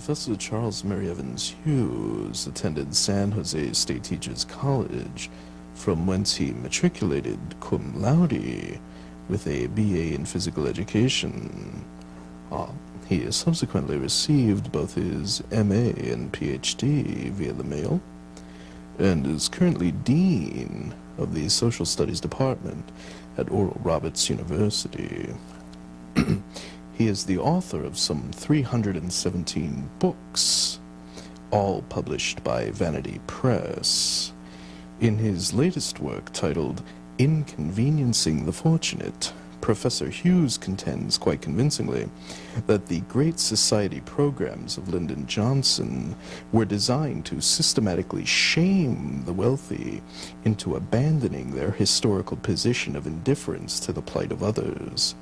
Professor Charles Mary Evans Hughes attended San Jose State Teachers College, from whence he matriculated cum laude with a B.A. in physical education. He subsequently received both his M.A. and Ph.D. via the mail, and is currently Dean of the Social Studies Department at Oral Roberts University. He is the author of some 317 books, all published by Vanity Press. In his latest work, titled Inconveniencing the Fortunate, Professor Hughes contends quite convincingly that the Great Society programs of Lyndon Johnson were designed to systematically shame the wealthy into abandoning their historical position of indifference to the plight of others.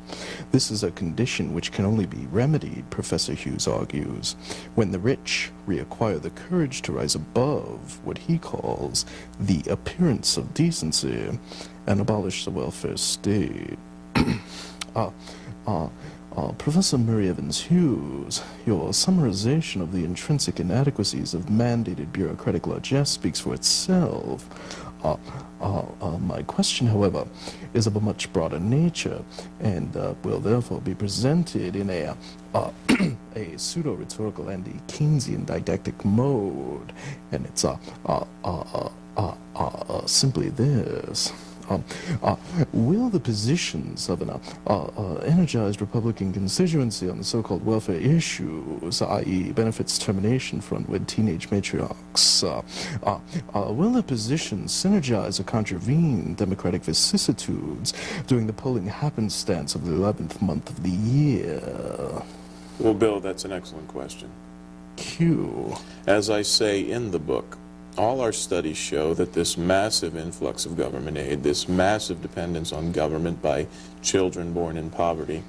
This is a condition which can only be remedied, Professor Hughes argues, when the rich reacquire the courage to rise above what he calls the appearance of decency and abolish the welfare state. Professor Mary Evans Hughes, your summarization of the intrinsic inadequacies of mandated bureaucratic largesse speaks for itself. My question, however, is of a much broader nature, and will therefore be presented in a pseudo-rhetorical and Keynesian didactic mode, and it's simply this. Will the positions of an energized Republican constituency on the so-called welfare issues, i.e. benefits termination for unwed teenage matriarchs, will the positions synergize or contravene Democratic vicissitudes during the polling happenstance of the 11th month of the year? Well, Bill, that's an excellent question. Q. As I say in the book, all our studies show that this massive influx of government aid, this massive dependence on government by children born in poverty,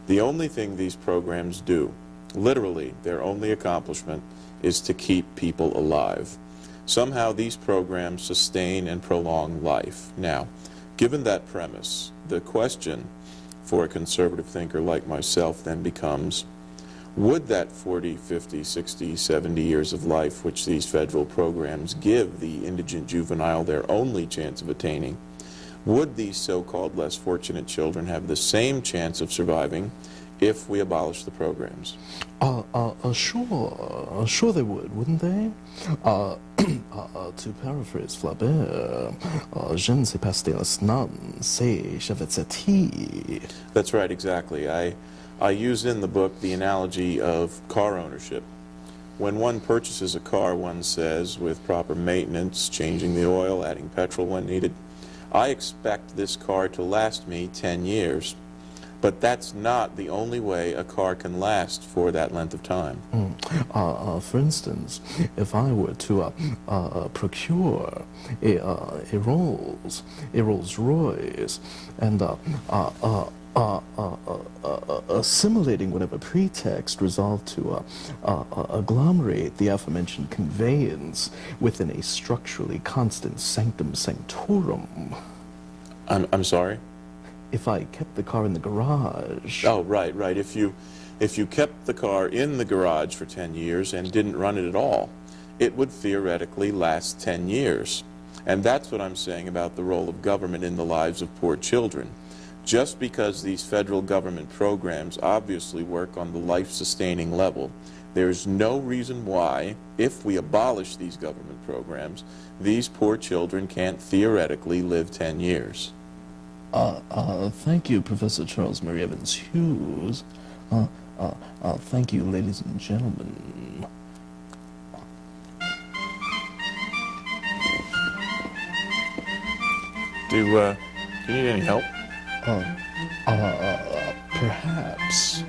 the only thing these programs do, literally their only accomplishment, is to keep people alive. Somehow these programs sustain and prolong life. Now, given that premise, the question for a conservative thinker like myself then becomes, would that 40, 50, 60, 70 years of life which these federal programs give the indigent juvenile their only chance of attaining, would these so-called less fortunate children have the same chance of surviving if we abolish the programs? Sure they would, wouldn't they? To paraphrase Flaubert, je ne sais pas ce l'instant, c'est j'avais cette. That's right, exactly. I use in the book the analogy of car ownership. When one purchases a car, one says, with proper maintenance, changing the oil, adding petrol when needed, I expect this car to last me 10 years. But that's not the only way a car can last for that length of time. For instance, if I were to procure a Rolls Royce and assimilating whatever pretext resolved to agglomerate the aforementioned conveyance within a structurally constant sanctum sanctorum. I'm sorry? If I kept the car in the garage. Oh, right. If you kept the car in the garage for 10 years and didn't run it at all, it would theoretically last 10 years. And that's what I'm saying about the role of government in the lives of poor children. Just because these federal government programs obviously work on the life-sustaining level, there's no reason why, if we abolish these government programs, these poor children can't theoretically live 10 years. Thank you, Professor Charles Mary Evans Hughes. Thank you, ladies and gentlemen. Do you need any help? Perhaps.